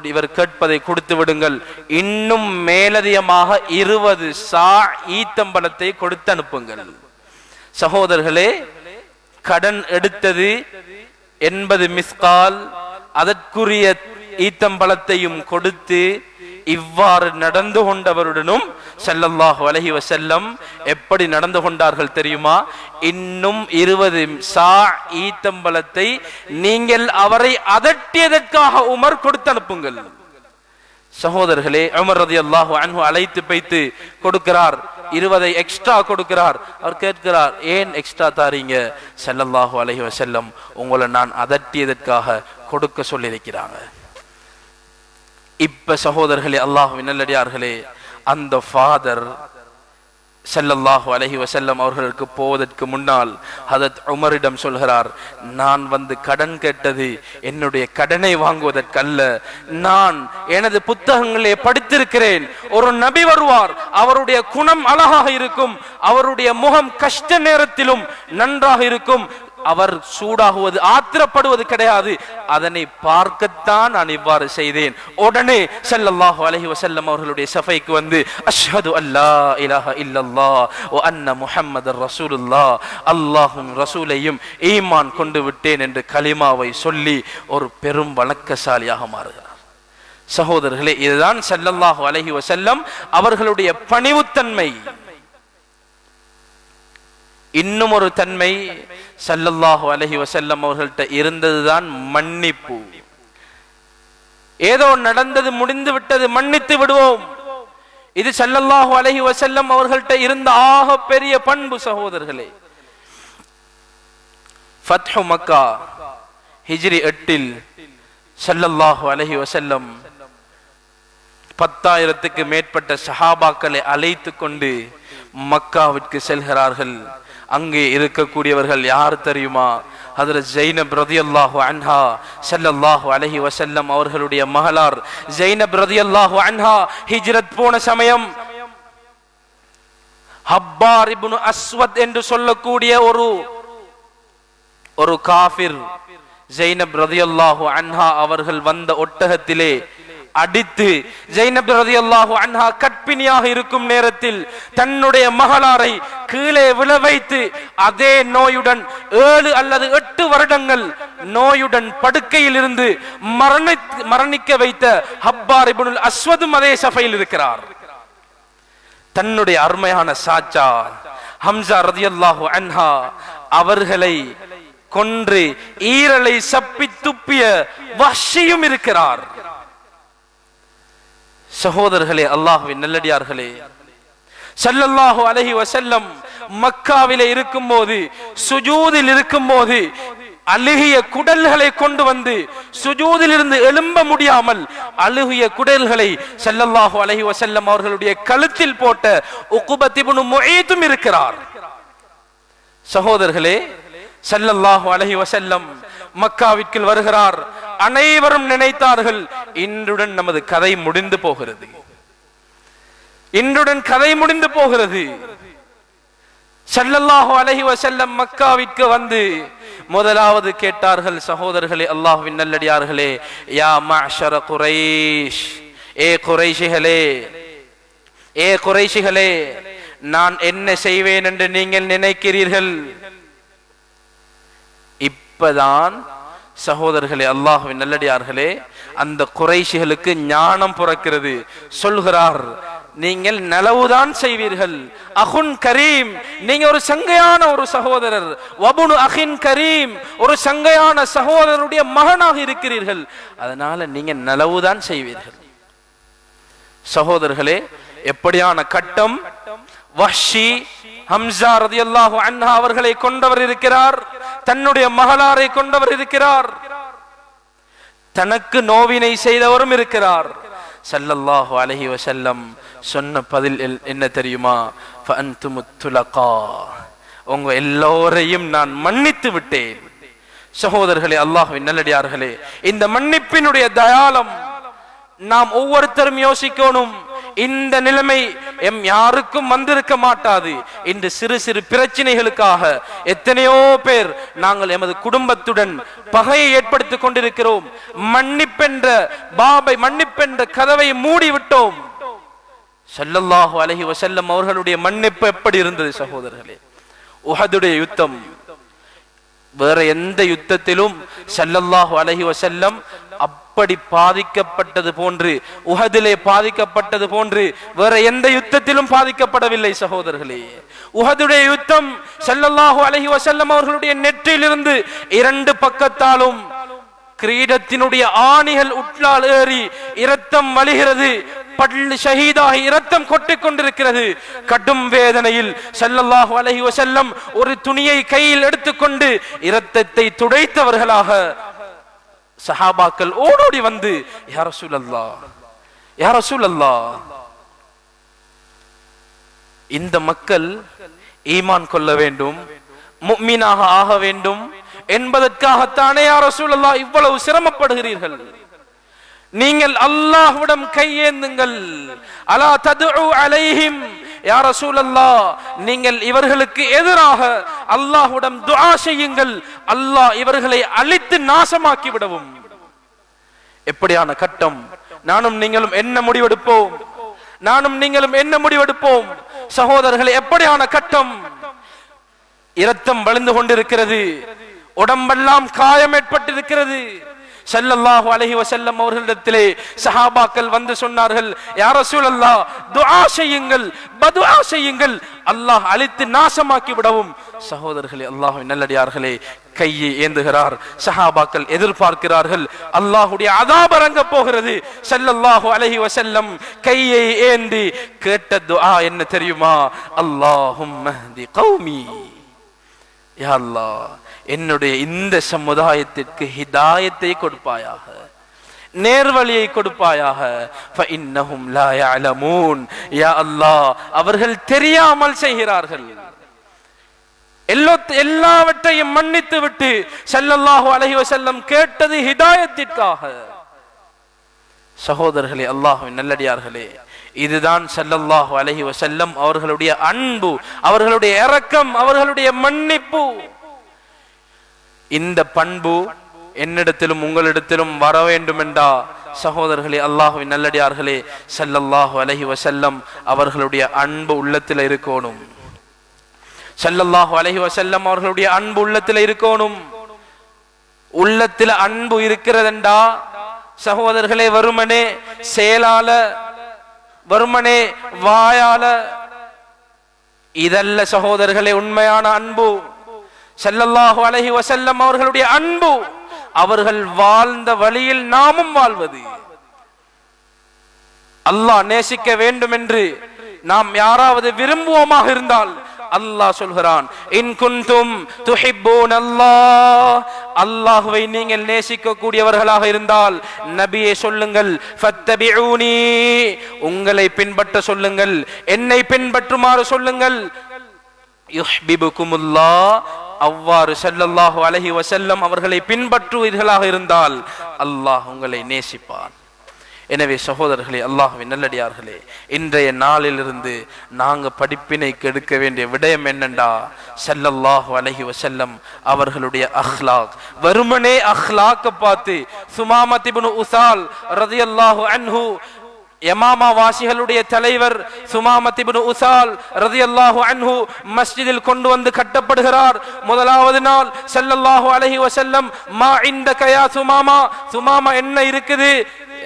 இவர் கேட்பதை கொடுத்து விடுங்கள், இன்னும் மேலதிகமாக 20 சா ஈத்தம்பழத்தை கொடுத்து அனுப்புங்கள். சகோதரர்களே, கடன் எடுத்தது 80 மிஸ்கால், அதற்குரிய ஈத்தம்பழத்தையும் கொடுத்து இவ்வாறு நடந்து கொண்டவருடனும் ஸல்லல்லாஹு அலைஹி வஸல்லம் எப்படி நடந்து கொண்டார்கள் தெரியுமா? இன்னும் 20 சா ஈத்தம்பழத்தை நீங்கள் அவரை அதட்டியதற்காக உமர் கொடுத்து அனுப்புங்கள். சகோதரர்களே, உமர் ரலியல்லாஹு அன்ஹு அழைத்து வைத்து கொடுக்கிறார், 20 எக்ஸ்ட்ரா கொடுக்கிறார். அவர் கேட்கிறார், ஏன் எக்ஸ்ட்ரா தாரீங்க? ஸல்லல்லாஹு அலைஹி வஸல்லம் உங்களை நான் அதட்டியதற்காக கொடுக்க சொல்லியிருக்கிறாங்க. இப்ப சகோதரர்களே, அல்லாஹ்வின் நல்லடியார்களே, அந்த ஃபாதர் ஸல்லல்லாஹு அலைஹி வஸல்லம் அவர்களுக்கு போவதற்கு முன்னால் ஹதரத் உமரிடம் சொல்கிறார், நான் வந்து கடன் கேட்டது என்னுடைய கடனை வாங்குவதற்கல்ல, நான் எனது புத்தகங்களே படித்திருக்கிறேன், ஒரு நபி வருவார், அவருடைய குணம் அழகாக இருக்கும், அவருடைய முகம் கஷ்ட நேரத்திலும் நன்றாக இருக்கும், அவர் சூடாகுவது ஆத்திரப்படுவது கிடையாது, அதனை பார்க்கத்தான் நான் இவ்வாறு செய்தேன். உடனே ஸல்லல்லாஹு அலைஹி வஸல்லம் அவர்களுடைய சஃபைக்கு வந்து அஷ்ஹது அல்லா இலாஹ இல்லல்லாஹ் வ அன்ன முஹம்மதர் ரசூலுல்லாஹ், அல்லாஹ்வும் ரசூலையும் ஈமான் கொண்டு விட்டேன் என்று கலிமாவை சொல்லி ஒரு பெரும் வணக்கசாலியாக மாறுகிறார். சகோதரர்களே, இதுதான் ஸல்லல்லாஹு அலைஹி வஸல்லம் அவர்களுடைய பணிவுத்தன்மை. இன்னும் ஒரு தன்மை ஸல்லல்லாஹு அலைஹி வஸல்லம் அவர்கள்ட்ட இருந்ததுதான் மன்னிப்பு. ஏதோ நடந்தது, முடிந்து விட்டது, மன்னித்து விடுவோம். இது ஸல்லல்லாஹு அலைஹி வஸல்லம் அவர்கள்ட்ட இருந்த ஆக பெரிய பண்பு. சகோதரர்களே, ஃபத்ஹு மக்கா ஹிஜ்ரி 8 ஸல்லல்லாஹு அலைஹி வஸல்லம் 10,000க்கு மேற்பட்ட சஹாபாக்களை அழைத்து கொண்டு மக்காவிற்கு செல்கிறார்கள். அங்கே இருக்கக்கூடியவர்கள் யார் தெரியுமா? ஹஜ்ரத் ஜைனப் ரலியல்லாஹு அன்ஹா, ஸல்லல்லாஹு அலைஹி வஸல்லம் அவர்களுடைய மகளார் ஜைனப் ரலியல்லாஹு அன்ஹா ஹிஜ்ரத் போன சமயம் ஹப்பார் இப்னு அஸ்வத் என்று சொல்லக்கூடிய ஒரு காஃபிர் ஜைனப் ரலியல்லாஹு அன்ஹா அவர்கள் வந்த ஒட்டகத்திலே அடித்து, ஜைனப் ரலியல்லாஹு அன்ஹா கற்பிணியாக இருக்கும் நேரத்தில் தன்னுடைய மகளாரை கீழே விழ வைத்து அதே நோயுடன் 7 அல்லது 8 வருடங்கள் நோயுடன் படுக்கையில் இருந்து மரணிக்க வைத்த ஹப்பார் இப்னுல் அஸ்வதும் அதே சஃபையில் இருக்கிறார். தன்னுடைய அருமையான சாச்சா ஹம்சா ரலியல்லாஹு அன்ஹா அவர்களை கொன்று ஈரலை சப்பி துப்பிய வஹ்ஷியும் இருக்கிறார். சகோதரர்களே, அல்லாஹ்வின் நல்லடியார்களே, ஸல்லல்லாஹு அலைஹி வஸல்லம் மக்காவிலே இருக்கும்போது, சுஜூதில் இருக்கும்போது அழுகிய குடல்களை கொண்டு வந்து சுஜூதில் இருந்து எழும்ப முடியாமல் அழுகிய குடல்களை ஸல்லல்லாஹு அலைஹி வஸல்லம் அவர்களுடைய கழுத்தில் போட்ட உக்பத் இப்னு முஈத்தும் இருக்கிறார். சகோதரர்களே, ஸல்லல்லாஹு அலைஹி வஸல்லம் மக்காவிற்கு வருகிறார். அனைவரும் நினைத்தார்கள் இன்றுடன் நமது கதை முடிந்து போகிறது, இன்றுடன் கதை முடிந்து போகிறது. ஸல்லல்லாஹு அலைஹி வஸல்லம் மக்காவிற்கு வந்து முதலாவது கேட்டார்கள். சகோதரர்களே, அல்லாஹ்வின் நல்லடியார்களே, யா மஅஷர குரைஷ், ஏ குரைஷிகளே, ஏ குரைஷிகளே, நான் என்ன செய்வேன் என்று நீங்கள் நினைக்கிறீர்கள்? இப்பதான் சகோதரர்களே, அல்லாஹ்வின் நல்லடியார்களே, அந்த குறைஷிகளுக்கு ஞானம் பிறக்கிறது. சொல்கிறார், நீங்கள் நலவுதான் செய்வீர்கள். அஹுன் கரீம், நீங்க ஒரு சங்கையான ஒரு சகோதரர். வபுனு அஹின் கரீம், ஒரு சங்கையான சகோதரருடைய மகனாக இருக்கிறீர்கள், அதனால நீங்க நலவுதான் செய்வீர்கள். சகோதரர்களே, எப்படியான கட்டம்! வஹ்ஷி ஹம்சா ரலியல்லாஹு அன்ஹா அவர்களை கொண்டவர் இருக்கிறார், தன்னுடைய மகளாரை கொண்டவர் இருக்கிறார், தனக்கு நோவினை செய்தவரும் இருக்கிறார். ஸல்லல்லாஹு அலைஹி வஸல்லம் சொன்ன பதில் என்ன தெரியுமா? ஃபஅன்துமுத் துலகா, உங்க எல்லோரையும் நான் மன்னித்து விட்டேன். சகோதரர்களே, அல்லாஹ்வின் நல்லடியார்களே, இந்த மன்னிப்பினுடைய தயாளம் நாம் ஒவ்வொருத்தரும் யோசிக்கணும். இந்த நிலைமை எம் யாருக்கும் வந்திருக்க மாட்டாது. இந்த சிறு சிறு பிரச்சனைகளுக்காக எத்தனையோ பேர் நாங்கள் எமது குடும்பத்துடன் பகையை ஏற்படுத்திக் கொண்டிருக்கிறோம். மன்னிப்பென்ற கதவை மூடிவிட்டோம். ஸல்லல்லாஹு அலைஹி வஸல்லம் அவர்களுடைய மன்னிப்பு எப்படி இருந்தது சகோதரர்களே? உஹதுடைய யுத்தம், வேற எந்த யுத்தத்திலும் ஸல்லல்லாஹு அலைஹி வஸல்லம் அப்படி பாதிக்கப்பட்டது போன்று, உஹதிலே பாதிக்கப்பட்டது போன்று வேற எந்த யுத்தத்திலும் பாதிக்கப்படவில்லை சகோதரர்களே. உஹதுடைய யுத்தம் ஸல்லல்லாஹு அலைஹி வஸல்லம் அவர்களுடைய நெற்றியிலிருந்து 2 பக்கத்தாலும் கிரீடத்தினுடைய ஆணிகள் உட்லால் ஏறி இரத்தம் வழிகிறது. பள்ளி ஷஹீதாகி இரத்தம் கொட்டிக் கொண்டிருக்கிறது. கடும் வேதனையில் ஸல்லல்லாஹு அலைஹி வஸல்லம் ஒரு துணியை கையில் எடுத்துக்கொண்டு இரத்தத்தை துடைத்தவர்களாக சஹாபாக்கள் ஓடோடி வந்து, யா ரசூலல்லாஹ், யா ரசூலல்லாஹ், இந்த மக்கள் ஈமான் கொள்ள வேண்டும், முஃமினாக ஆக வேண்டும் என்பதற்காகத்தானே யா ரசூலல்லாஹ் இவ்வளவு சிரமப்படுகிறீர்கள்? நீங்கள் அல்லாஹ்விடம் கையேந்துங்கள். அலா ததுஉ அலைஹிம், யா ரசூலல்லாஹ் நீங்கள் இவர்களுக்கு எதிராக அல்லாஹ்விடம் துஆ செய்யுங்கள், அல்லாஹ் இவர்களை அழித்து நாசமாக்கி விடவும். எப்படியான கட்டம்! நானும் நீங்களும் என்ன முடிவெடுப்போம்? நானும் நீங்களும் என்ன முடிவெடுப்போம்? சகோதரர்களே, எப்படியான கட்டம்! இரத்தம் வழிந்து கொண்டிருக்கிறது, உடம்பெல்லாம் காயம் ஏற்பட்டிருக்கிறது. ஸல்லல்லாஹு அலைஹி வஸல்லம் அவர்களிடத்திலே சஹாபாக்கள் வந்து சொன்னார்கள், யா ரசூலல்லாஹ் துஆ செய்யுங்கள், பதுஆ செய்யுங்கள், அல்லாஹ் அழித்து நாசமாக்கி விடவும். சகோதரர்களே, அல்லாஹ்வின் நல்லடியார்களே, கையை ஏந்துகிறார். சஹாபாக்கள் எதிர்பார்க்கிறார்கள், அல்லாஹ்வுடைய அதாப் இறங்க போகிறது. ஸல்லல்லாஹு அலைஹி வஸல்லம் கையை ஏந்தி கேட்ட துஆ என்ன தெரியுமா? அல்லாஹும்ம ஹ்தி கௌமி, யா அல்லாஹ் என்னுடைய இந்த சமுதாயத்திற்கு ஹிதாயத்தை கொடுப்பாயாக, நேர்வழியை கொடுப்பாயாக. ஃபஇன்னஹும் லா யஅலமூன், யா அல்லாஹ் அவர்கள் தெரியாமல் செய்கிறார்கள். எல்லாவற்றையும் மன்னித்து விட்டு ஸல்லல்லாஹு அலைஹி வஸல்லம் கேட்டது ஹிதாயத்திற்காக. சகோதரர்களே, அல்லாஹ்வின் நல்லடியார்களே, இதுதான் ஸல்லல்லாஹு அலைஹி வஸல்லம் அவர்களுடைய அன்பு, அவர்களுடைய இரக்கம், அவர்களுடைய மன்னிப்பு. இந்த பண்பு என்னிடத்திலும் உங்களிடத்திலும் வர வேண்டும் என்றா சகோதரர்களே, அல்லாஹ்வின் நல்லடியார்களே, ஸல்லல்லாஹு அலைஹி வஸல்லம் அவர்களுடைய அன்பு உள்ளத்தில் இருக்கணும். ஸல்லல்லாஹு அலைஹி வஸல்லம் அவர்களுடைய அன்பு உள்ளத்தில் இருக்கணும். உள்ளத்தில் அன்பு இருக்கிறதெண்டா சகோதரர்களே, வெறுமனே செயலால, வெறுமனே வாயால இதல்ல சகோதரர்களே உண்மையான அன்பு. ஸல்லல்லாஹு அலைஹி வஸல்லம் அவர்களுடைய அன்பு, அவர்கள் வாழ்ந்த வழியில் நாமும் வாழ்வது. அல்லாஹ் நேசிக்க வேண்டும் என்று நாம் யாராவது விரும்புவோமாக இருந்தால் அல்லாஹ் சொல்கிறான், இன் குன்தும் துஹிப்பூனல்லாஹ், அல்லாஹ்வை நீங்கள் நேசிக்க கூடியவர்களாக இருந்தால் நபியே சொல்லுங்கள், ஃபத்தபிஊனி, உங்களை பின்பற்ற சொல்லுங்கள், என்னை பின்பற்றுமாறு சொல்லுங்கள். யுஹ்பிபுகுமுல்லாஹ், அவ்வாறு ஸல்லல்லாஹு அலைஹி வஸல்லம் அவர்களை பின்பற்றுவீர்களாக இருந்தால் அல்லாஹ் உங்களை நேசிப்பான். எனவே சகோதரர்களே, அல்லாஹ்வின் நல்லடியார்களே, இன்றைய நாளிலிருந்து நாங்க படிப்பினை கெடுக்க வேண்டிய விடயம் என்னண்டா, ஸல்லல்லாஹு அலைஹி வஸல்லம் அவர்களுடைய அஹ்லாக். வெறுமனே அஹ்லாக்க பார்த்து சுமாமத் இப்னு உசால் ரலியல்லாஹு அன்ஹு, யமாமா வாசிகளுடைய தலைவர் சுமாமத் இப்னு உசால் ரலியல்லாஹு அன்ஹு மஸ்ஜிதில் கொண்டு வந்து கட்டப்படுகிறார். முதலாவது நாள் ஸல்லல்லாஹு அலைஹி வஸல்லம், மா இந்தக யா சுமாமா, சுமாமா என்ன இருக்குது?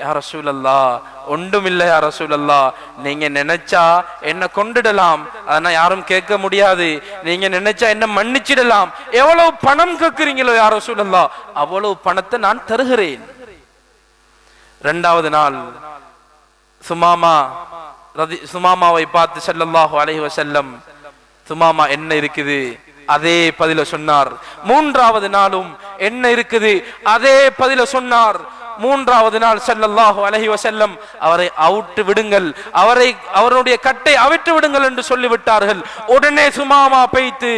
யா ரசூலல்லாஹ் ஒன்றும் இல்லை யா ரசூலல்லாஹ், நீங்க நினைச்சா என்ன கொண்டுடலாம், ஆனா யாரும் கேட்க முடியாது, நீங்க நினைச்சா என்ன மன்னிச்சிடலாம். எவ்வளவு பணம் கேட்கிறீங்களோ யா ரசூலல்லாஹ், அவ்வளவு பணத்தை நான் தருகிறேன். இரண்டாவது நாள் சுமாமாவை பார்த்து ஸல்லல்லாஹு அலைஹி வஸல்லம், சுமாமா என்ன இருக்குது? அதே பதில சொன்னார். மூன்றாவது நாளும் என்ன இருக்குது? அதே பதில சொன்னார். மூன்றாவது நாள் ஸல்லல்லாஹு அலைஹி வஸல்லம், அவரை அவுட்டு விடுங்கள், அவருடைய கட்டை அவிட்டு விடுங்கள் என்று சொல்லிவிட்டார்கள். உடனே சுமாமா பெய்த்து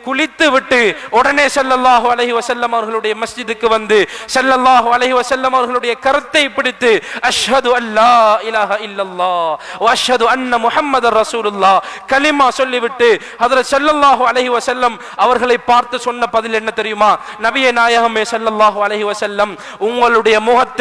குளித்து விட்டு உடனே ஸல்லல்லாஹு அலைஹி வஸல்லம் அவர்களுடைய மஸ்ஜிதுக்கு வந்து ஸல்லல்லாஹு அலைஹி வஸல்லம் அவர்களுடைய கரத்தை பிடித்து, அஷ்ஹது அல்லா இலாஹ இல்லல்லாஹ் வ அஷ்ஹது அன்ன முஹம்மதர் ரசூலுல்லாஹ் கலிமா சொல்லிவிட்டு ஹஜ்ரத் ஸல்லல்லாஹு அலைஹி வஸல்லம் அவர்களை பார்த்து சொன்ன பதில் என்ன தெரியுமா? நபியே நாயகமே ஸல்லல்லாஹு அலைஹி வஸல்லம், உங்களுடைய முகத்தை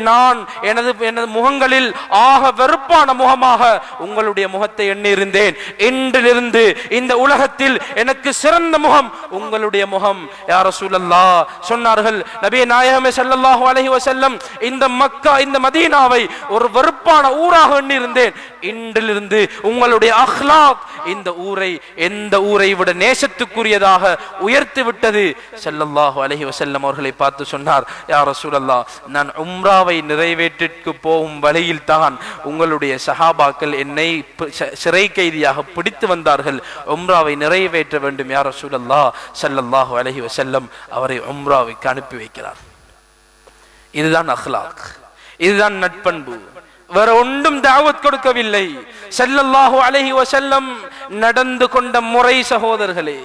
நான் எனது முகங்களில் ஆக வெறுப்பான முகமாக உங்களுடைய முகத்தை எண்ணியிருந்தேன். இன்றிலிருந்து இந்த உலகத்தில் எனக்கு சிறந்த முகம் உங்களுடைய முகம் யா ரசூலல்லாஹ் சொன்னார்கள். நபியே நாயகமே ஸல்லல்லாஹு அலைஹி வஸல்லம், இந்த மக்கா, இந்த மதீனாவை ஒரு வெறுப்பான ஊராக எண்ணியிருந்தேன். இன்றிலிருந்து உங்களுடைய அஹ்லாக் இந்த ஊரை எந்த ஊரை விட நேசத்துக்குரியதாக உயர்த்தி விட்டது. ஸல்லல்லாஹு அலைஹி வஸல்லம் அவர்களை பார்த்து சொன்னார், யா ரசூலல்லாஹ், நான் உம்ராவை நிறைவேற்றிற்கு போகும் வழியில் தான் உங்களுடைய சஹாபாக்கள் என்னை சிறை கைதியாக பிடித்து வந்தார்கள். உம்ராவை நிறைவேற்ற வேண்டும் யா ரசூலல்லாஹ். ஸல்லல்லாஹு அலைஹி வஸல்லம் அவரை உம்ராவுக்கு அனுப்பி வைக்கிறார். இதுதான் அஹ்லாக், இதுதான் நட்பண்பு. வேற ஒன்றும் தாவத் கொடுக்கவில்லை. ஸல்லல்லாஹு அலைஹி வஸல்லம் நடந்து கொண்ட முறை சகோதரர்களே.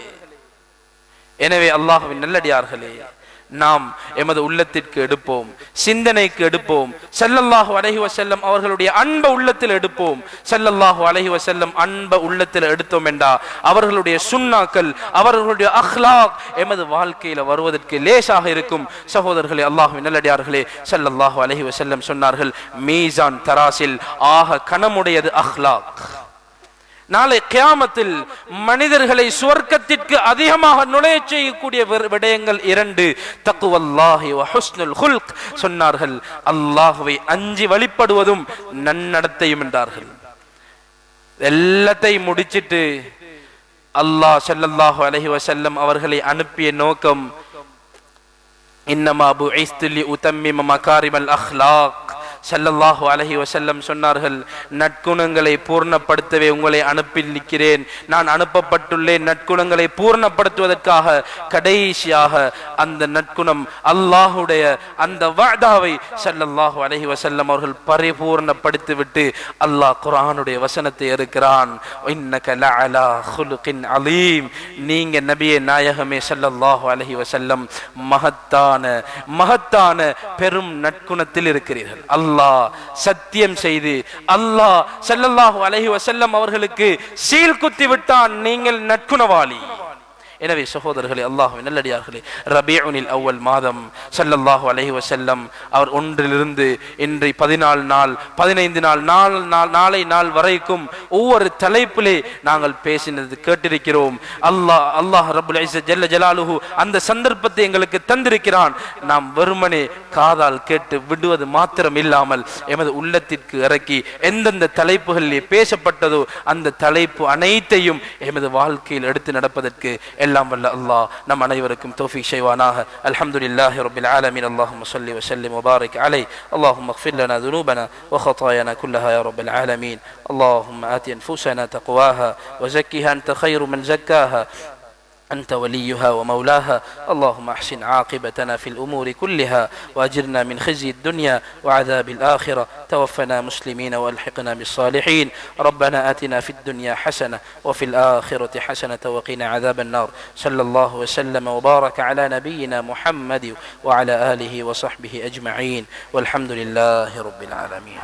எனவே அல்லாஹ்வின் நல்லடியார்களே, நாம் எமது உள்ளத்திற்கு எடுப்போம், சிந்தனைக்கு எடுப்போம். ஸல்லல்லாஹு அலைஹி வஸல்லம் அவர்களுடைய அன்பை உள்ளத்தில் எடுப்போம். ஸல்லல்லாஹு அலைஹி வஸல்லம் அன்பை உள்ளத்தில் எடுத்தோம் என்றா அவர்களுடைய சுன்னாக்கள், அவர்களுடைய அக்லாக் எமது வாழ்க்கையில வருவதற்கு லேசாக இருக்கும். சகோதரர்களே, அல்லாஹ்வின் நல்லடியார்களே, ஸல்லல்லாஹு அலைஹி வஸல்லம் சொன்னார்கள், மீசான் தராசில் ஆக கனமுடையது அக்லாக். நாளை கியாமத்தில் மனிதர்களை சுவர்க்கத்திற்கு அதிகமாக நுழைய செய்யக்கூடிய விடயங்கள் இரண்டு, தக்வல்லாஹி வ ஹுஸ்னுல் குல்க் சொன்னார்கள். அல்லாஹ்வை அஞ்சி வழிபடுவதும் நன்னடத்தையும் என்றார்கள். எல்லாத்தையும் முடிச்சிட்டு அல்லாஹ் ஸல்லல்லாஹு அலைஹி வஸல்லம் அவர்களை அனுப்பிய நோக்கம், இன்னமா புஇஸ்து லி உதம்மிம மகாரிமல் அக்லாக். ஸல்லல்லாஹு அலைஹி வஸல்லம் சொன்னார்கள், நற்குணங்களை பூர்ணப்படுத்தவே உங்களை அனுப்பி நிற்கிறேன். நான் அனுப்பப்பட்டுள்ளேன் நற்குணங்களை பூர்ணப்படுத்துவதற்காக. கடைசியாக அந்த நற்குணம் அல்லாஹுடைய அந்த வஅதாவை ஸல்லல்லாஹு அலைஹி வஸல்லம் அவர்கள் பரிபூர்ணப்படுத்திவிட்டு அல்லாஹ் குர்ஆனுடைய வசனத்தை இருக்கிறான், இன்னக லஅலா குலுகின் அலீம். நீங்க நபியே நாயகமே ஸல்லல்லாஹு அலைஹி வஸல்லம் மகத்தான பெரும் நற்குணத்தில் இருக்கிறீர்கள். அல்லாஹ் சத்தியம் செய்து அல்லாஹ் ஸல்லல்லாஹு அலைஹி வஸல்லம் அவர்களுக்கு சீல் குத்தி விட்டான், நீங்கள் நற்குணவாளி. எனவே சகோதரர்களே, அல்லாஹ்வின் நல்லடியார்களே, ரபீஉல் அவ்வல் மாதம் ஸல்லல்லாஹு அலைஹி வஸல்லம் அவர் ஒன்றிலிருந்து இன்று 14 நாள் 15 நாளை நாள் வரைக்கும் ஒவ்வொரு தலைப்பிலே நாங்கள் பேசினது கேட்டிருக்கிறோம். அல்லாஹ் ரப்புல் இஸ்ஸத் ஜல்ல ஜலாலுஹு அந்த சந்தர்ப்பத்தை எங்களுக்கு தந்திருக்கிறான். நாம் வெறுமனே காதால் கேட்டு விடுவது மாத்திரம் இல்லாமல் எமது உள்ளத்திற்கு இறக்கி எந்தெந்த தலைப்புகளிலே பேசப்பட்டதோ அந்த தலைப்பு அனைத்தையும் எமது வாழ்க்கையில் எடுத்து நடப்பதற்கு எல்லாம் வல்ல அல்லாஹ் நம் அனைவருக்கும் தௌஃபீக் செய்வானாக. அல்ஹம்துலில்லாஹி ரப்பில் ஆலமீன். அல்லாஹும்ம ஸல்லி வ ஸல்லிம் வ பாரிக் அலைஹி. அல்லாஹும்ம இக்ஃபிர் லனா ذنوبنا وخطايانا كلها يا رب العالمين. اللهم آت أنفسنا تقواها وزكها أنت خير من زكاها أنت وليها ومولاها. اللهم أحسن عاقبتنا في الأمور كلها وأجرنا من خزي الدنيا وعذاب الآخرة. توفنا مسلمين وألحقنا بالصالحين. ربنا آتنا في الدنيا حسنة وفي الآخرة حسنة وقنا عذاب النار. صلى الله وسلم وبارك على نبينا محمد وعلى آله وصحبه أجمعين والحمد لله رب العالمين.